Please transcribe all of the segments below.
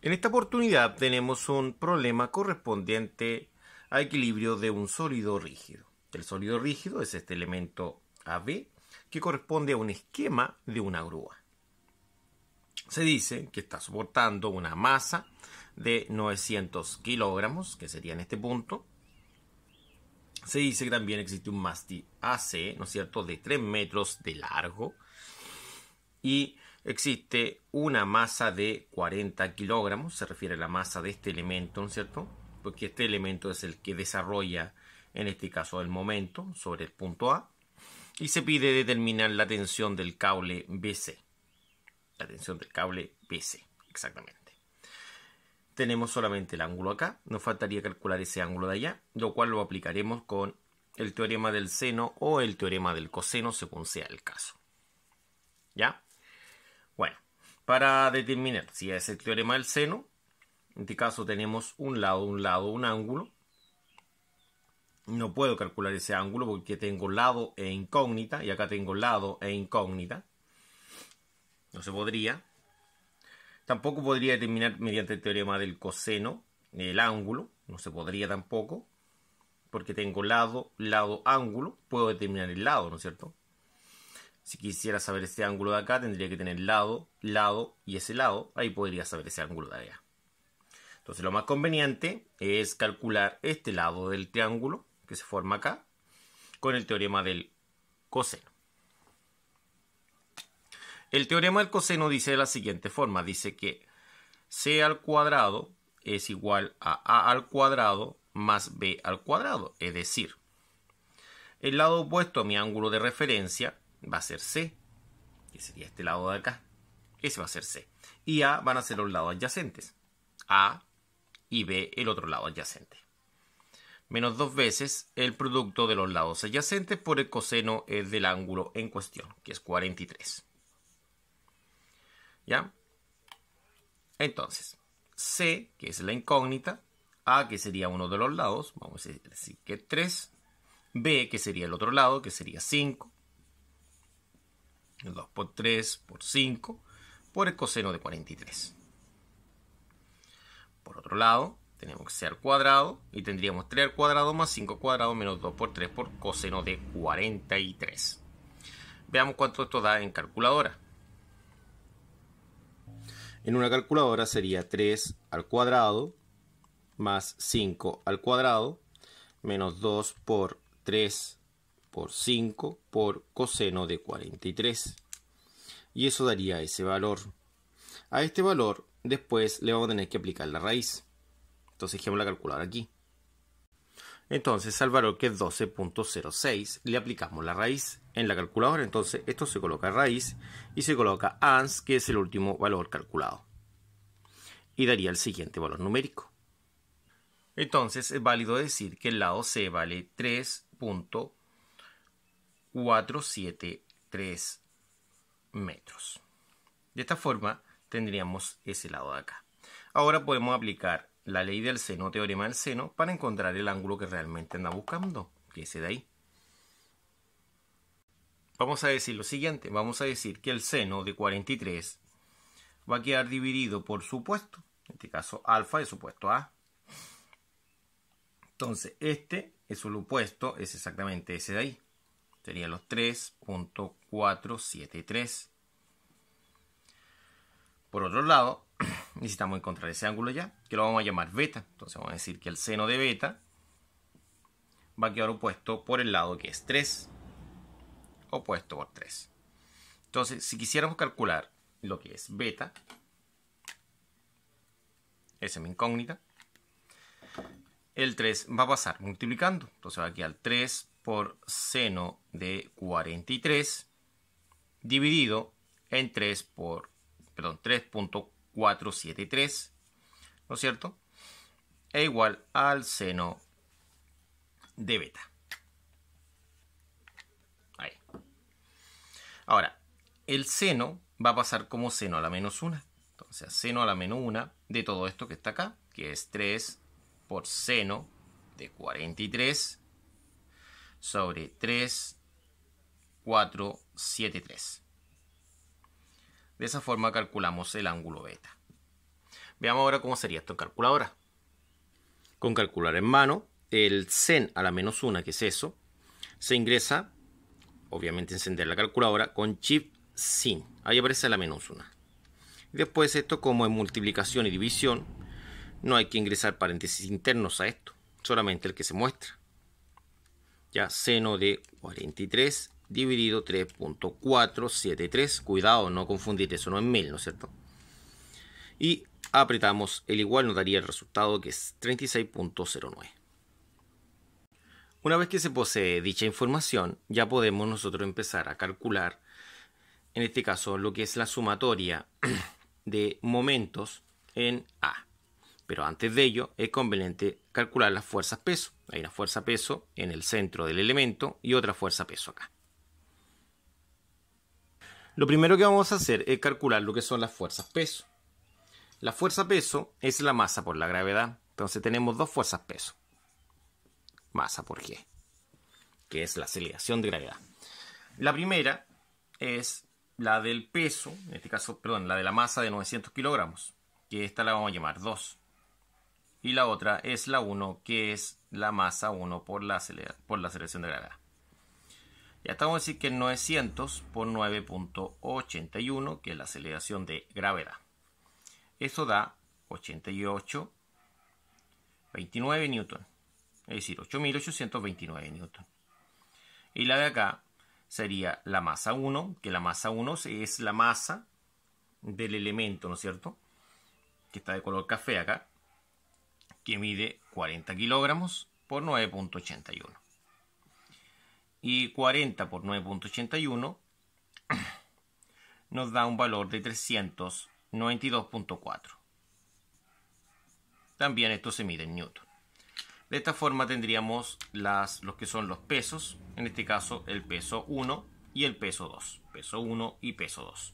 En esta oportunidad tenemos un problema correspondiente a equilibrio de un sólido rígido. El sólido rígido es este elemento AB que corresponde a un esquema de una grúa. Se dice que está soportando una masa de 900 kilogramos, que sería en este punto. Se dice que también existe un mástil AC, ¿no es cierto?, de 3 metros de largo. Y existe una masa de 40 kilogramos, se refiere a la masa de este elemento, ¿no es cierto? Porque este elemento es el que desarrolla, en este caso, el momento sobre el punto A. Y se pide determinar la tensión del cable BC. La tensión del cable BC, exactamente. Tenemos solamente el ángulo acá, nos faltaría calcular ese ángulo de allá, lo cual lo aplicaremos con el teorema del seno o el teorema del coseno, según sea el caso. ¿Ya? Bueno, para determinar si es el teorema del seno, en este caso tenemos un ángulo. No puedo calcular ese ángulo porque tengo lado e incógnita, y acá tengo lado e incógnita. No se podría. Tampoco podría determinar mediante el teorema del coseno el ángulo. No se podría tampoco. Porque tengo lado, ángulo. Puedo determinar el lado, ¿no es cierto? Si quisiera saber este ángulo de acá, tendría que tener lado y ese lado. Ahí podría saber ese ángulo de allá. Entonces lo más conveniente es calcular este lado del triángulo que se forma acá con el teorema del coseno. El teorema del coseno dice de la siguiente forma. Dice que c al cuadrado es igual a a al cuadrado más b al cuadrado. Es decir, el lado opuesto a mi ángulo de referencia va a ser c, que sería este lado de acá. Ese va a ser c. Y a van a ser los lados adyacentes. A y b el otro lado adyacente. Menos 2 veces el producto de los lados adyacentes por el coseno del ángulo en cuestión, que es 43. ¿Ya? Entonces, C, que es la incógnita, A, que sería uno de los lados, vamos a decir que 3, B, que sería el otro lado, que sería 5, 2 por 3 por 5, por el coseno de 43. Por otro lado, tenemos que C al cuadrado, y tendríamos 3 al cuadrado más 5 al cuadrado menos 2 por 3 por coseno de 43. Veamos cuánto esto da en calculadora. En una calculadora sería 3 al cuadrado más 5 al cuadrado menos 2 por 3 por 5 por coseno de 43. Y eso daría ese valor. A este valor después le vamos a tener que aplicar la raíz. Entonces dejemos la calculadora aquí. Entonces al valor que es 12.06 le aplicamos la raíz en la calculadora. Entonces esto se coloca raíz y se coloca ans, que es el último valor calculado. Y daría el siguiente valor numérico. Entonces es válido decir que el lado C vale 3.473 metros. De esta forma tendríamos ese lado de acá. Ahora podemos aplicar la ley del seno, teorema del seno, para encontrar el ángulo que realmente anda buscando, que es ese de ahí. Vamos a decir lo siguiente, vamos a decir que el seno de 43 va a quedar dividido por su opuesto, en este caso alfa es opuesto a. Entonces este es el opuesto, es exactamente ese de ahí, serían los 3.473. Por otro lado, necesitamos encontrar ese ángulo ya, que lo vamos a llamar beta. Entonces vamos a decir que el seno de beta va a quedar opuesto por el lado que es 3. Opuesto por 3. Entonces, si quisiéramos calcular lo que es beta, esa es mi incógnita, el 3 va a pasar multiplicando. Entonces va a quedar 3 por seno de 43 dividido en 3.473, ¿no es cierto? E igual al seno de beta. Ahí. Ahora, el seno va a pasar como seno a la menos 1. Entonces, seno a la menos 1 de todo esto que está acá, que es 3 por seno de 43 sobre 3.473. De esa forma calculamos el ángulo beta. Veamos ahora cómo sería esto en calculadora. Con calculadora en mano, el sen a la menos 1, que es eso, se ingresa, obviamente encender la calculadora, con Shift sin. Ahí aparece la menos 1. Después esto, como en multiplicación y división, no hay que ingresar paréntesis internos a esto, solamente el que se muestra. Ya, seno de 43 dividido 3.473. Cuidado, no confundir, eso no es 1000, ¿no es cierto? Y apretamos el igual, nos daría el resultado, que es 36.09. Una vez que se posee dicha información, ya podemos nosotros empezar a calcular, en este caso, lo que es la sumatoria de momentos en A. Pero antes de ello es conveniente calcular las fuerzas peso. Hay una fuerza peso en el centro del elemento y otra fuerza peso acá. Lo primero que vamos a hacer es calcular lo que son las fuerzas peso. La fuerza peso es la masa por la gravedad. Entonces tenemos dos fuerzas peso. Masa por G, que es la aceleración de gravedad. La primera es la del peso, en este caso, perdón, la de la masa de 900 kilogramos, que esta la vamos a llamar 2. Y la otra es la 1, que es la masa 1 por la aceleración de gravedad. Ya estamos a decir que 900 por 9.81, que es la aceleración de gravedad. Eso da 88,29 newton. Es decir, 8.829 newton. Y la de acá sería la masa 1, que la masa 1 es la masa del elemento, ¿no es cierto? Que está de color café acá, que mide 40 kilogramos por 9.81. Y 40 por 9.81 nos da un valor de 392.4. También esto se mide en newton. De esta forma tendríamos los que son los pesos, en este caso el peso 1 y el peso 2. Peso 1 y peso 2.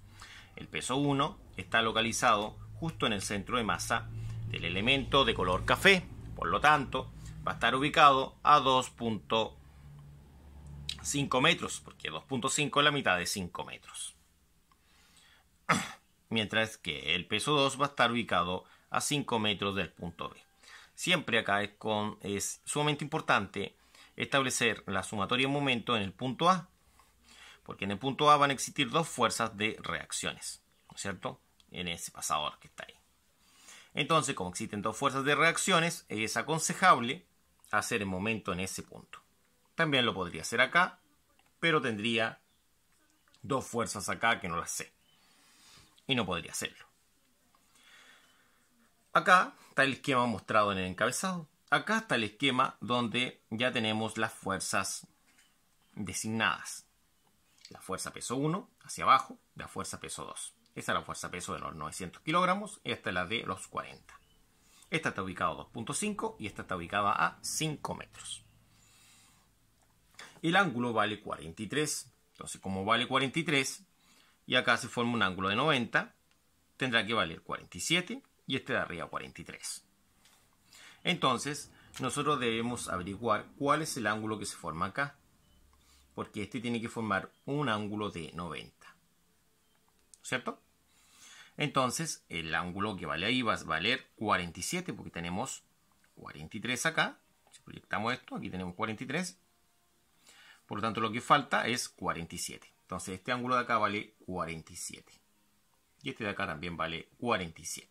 El peso 1 está localizado justo en el centro de masa del elemento de color café, por lo tanto va a estar ubicado a 2.5 metros, porque 2.5 es la mitad de 5 metros. Mientras que el peso 2 va a estar ubicado a 5 metros del punto B. Siempre acá es sumamente importante establecer la sumatoria de momento en el punto A, porque en el punto A van a existir dos fuerzas de reacciones, ¿no es cierto? En ese pasador que está ahí. Entonces, como existen dos fuerzas de reacciones, es aconsejable hacer el momento en ese punto. También lo podría hacer acá, pero tendría dos fuerzas acá que no las sé. Y no podría hacerlo. Acá está el esquema mostrado en el encabezado. Acá está el esquema donde ya tenemos las fuerzas designadas. La fuerza peso 1 hacia abajo, la fuerza peso 2. Esta es la fuerza peso de los 900 kilogramos, esta es la de los 40. Esta está ubicada a 2.5 y esta está ubicada a 5 metros. El ángulo vale 43. Entonces, como vale 43 y acá se forma un ángulo de 90, tendrá que valer 47 y este de arriba 43. Entonces, nosotros debemos averiguar cuál es el ángulo que se forma acá, porque este tiene que formar un ángulo de 90. ¿Cierto? Entonces, el ángulo que vale ahí va a valer 47, porque tenemos 43 acá. Si proyectamos esto, aquí tenemos 43. Por lo tanto, lo que falta es 47. Entonces, este ángulo de acá vale 47. Y este de acá también vale 47.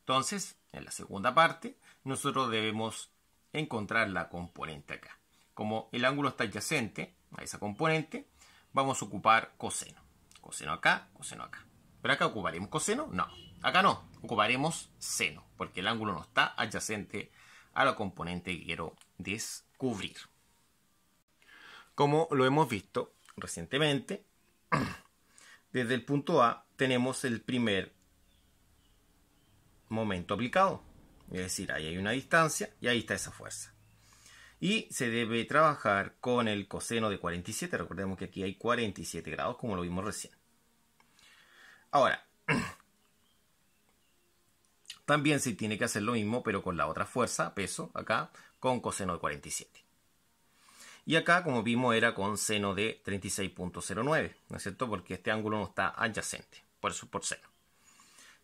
Entonces, en la segunda parte, nosotros debemos encontrar la componente acá. Como el ángulo está adyacente a esa componente, vamos a ocupar coseno. Coseno acá, coseno acá. ¿Pero acá ocuparemos coseno? No. Acá no. Ocuparemos seno, porque el ángulo no está adyacente a la componente que quiero descubrir. Como lo hemos visto recientemente, desde el punto A tenemos el primer momento aplicado. Es decir, ahí hay una distancia y ahí está esa fuerza. Y se debe trabajar con el coseno de 47. Recordemos que aquí hay 47 grados, como lo vimos recién. Ahora, también se tiene que hacer lo mismo, pero con la otra fuerza, peso, acá, con coseno de 47. Y acá, como vimos, era con seno de 36.09, ¿no es cierto? Porque este ángulo no está adyacente, por eso por seno.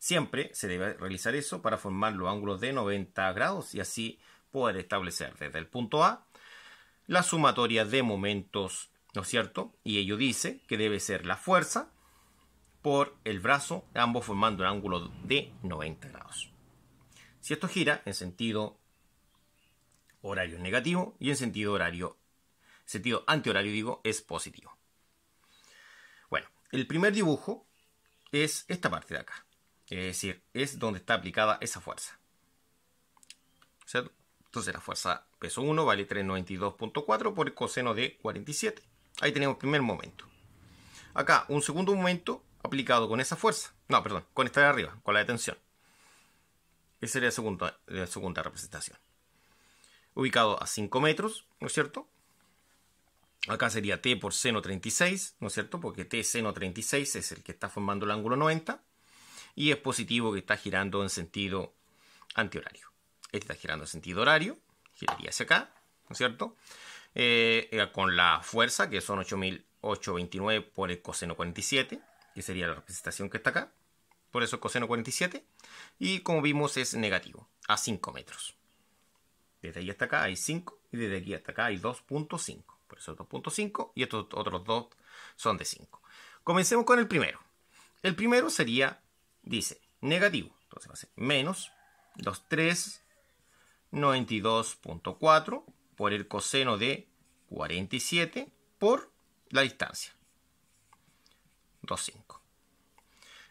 Siempre se debe realizar eso para formar los ángulos de 90 grados y así poder establecer desde el punto A la sumatoria de momentos, ¿no es cierto? Y ello dice que debe ser la fuerza por el brazo, ambos formando un ángulo de 90 grados. Si esto gira en sentido horario negativo y en sentido antihorario digo, es positivo. Bueno, el primer dibujo es esta parte de acá. Es decir, es donde está aplicada esa fuerza. ¿Cierto? Entonces la fuerza peso 1 vale 392.4 por el coseno de 47. Ahí tenemos el primer momento. Acá un segundo momento aplicado con esa fuerza. No, perdón, con esta de arriba, con la de tensión. Esa sería la segunda representación. Ubicado a 5 metros, ¿no es cierto? Acá sería T por seno 36, ¿no es cierto? Porque T seno 36 es el que está formando el ángulo 90. Y es positivo que está girando en sentido antihorario. Este está girando en sentido horario. Giraría hacia acá, ¿no es cierto? Con la fuerza, que son 8.829 por el coseno 47. Que sería la representación que está acá. Por eso el coseno 47. Y como vimos es negativo, a 5 metros. Desde ahí hasta acá hay 5 y desde aquí hasta acá hay 2.5. Por eso 2.5 y estos otros dos son de 5. Comencemos con el primero. El primero sería, dice, negativo. Entonces va a ser menos 392.4 por el coseno de 47 por la distancia. 2.5.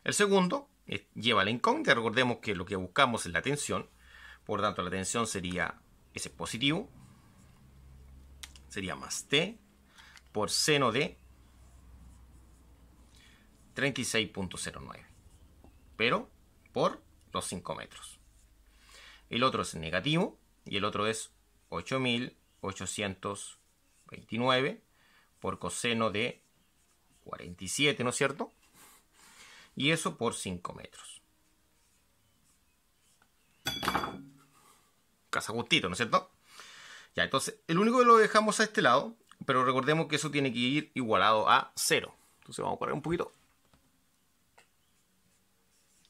El segundo lleva la incógnita. Recordemos que lo que buscamos es la tensión. Por tanto, la tensión sería ese positivo. Sería más T por seno de 36.09. Pero por los 5 metros. El otro es negativo y el otro es 8.829 por coseno de 47, ¿no es cierto? Y eso por 5 metros. Casa gustito, ¿no es cierto? Ya, entonces, el único que lo dejamos a este lado, pero recordemos que eso tiene que ir igualado a 0. Entonces vamos a correr un poquito.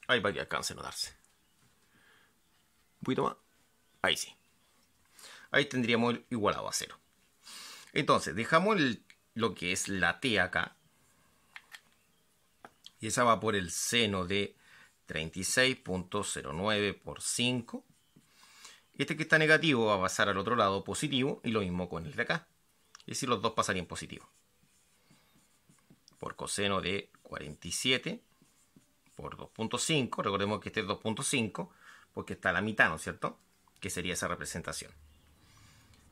Ahí para que alcance a notarse. Un poquito más. Ahí sí. Ahí tendríamos igualado a 0. Entonces, dejamos lo que es la T acá. Y esa va por el seno de 36.09 por 5. Este que está negativo va a pasar al otro lado positivo. Y lo mismo con el de acá. Es decir, los dos pasarían positivo. Por coseno de 47 por 2.5. Recordemos que este es 2.5 porque está a la mitad, ¿no es cierto? Que sería esa representación.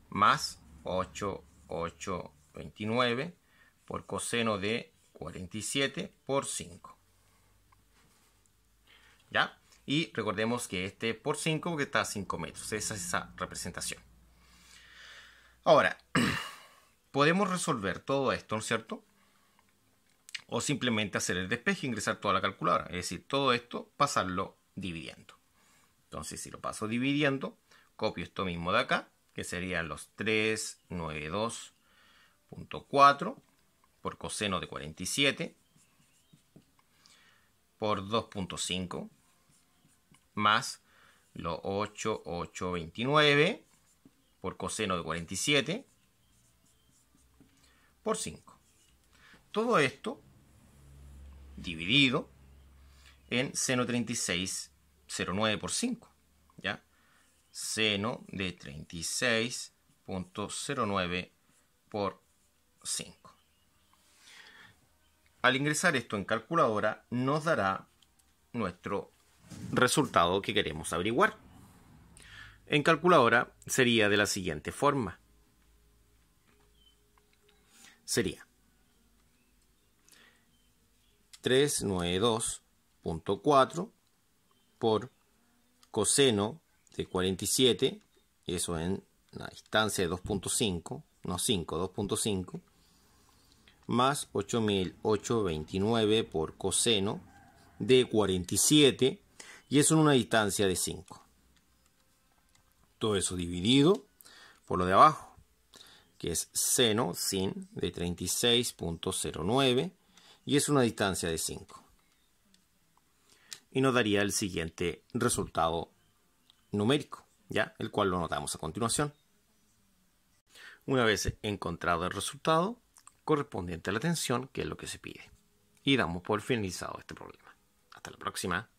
Más 8.829 por coseno de 47 por 5. ¿Ya? Y recordemos que este por 5 porque está a 5 metros. Esa es esa representación. Ahora, podemos resolver todo esto, ¿no es cierto? O simplemente hacer el despeje e ingresar toda la calculadora. Es decir, todo esto, pasarlo dividiendo. Entonces, si lo paso dividiendo, copio esto mismo de acá, que serían los 392.4 por coseno de 47 por 2.5 más los 8.829 por coseno de 47 por 5. Todo esto dividido en seno 36.09 por 5. ¿Ya? Seno de 36.09 por 5. Al ingresar esto en calculadora nos dará nuestro resultado que queremos averiguar. En calculadora sería de la siguiente forma. Sería 392.4 por coseno de 47, eso en la distancia de 2.5, no 5, 2.5, más 8.829 por coseno de 47, y eso en una distancia de 5. Todo eso dividido por lo de abajo, que es seno sin de 36.09, y es una distancia de 5. y nos daría el siguiente resultado numérico, ¿ya? El cual lo anotamos a continuación. Una vez encontrado el resultado correspondiente a la tensión, que es lo que se pide, y damos por finalizado este problema. Hasta la próxima.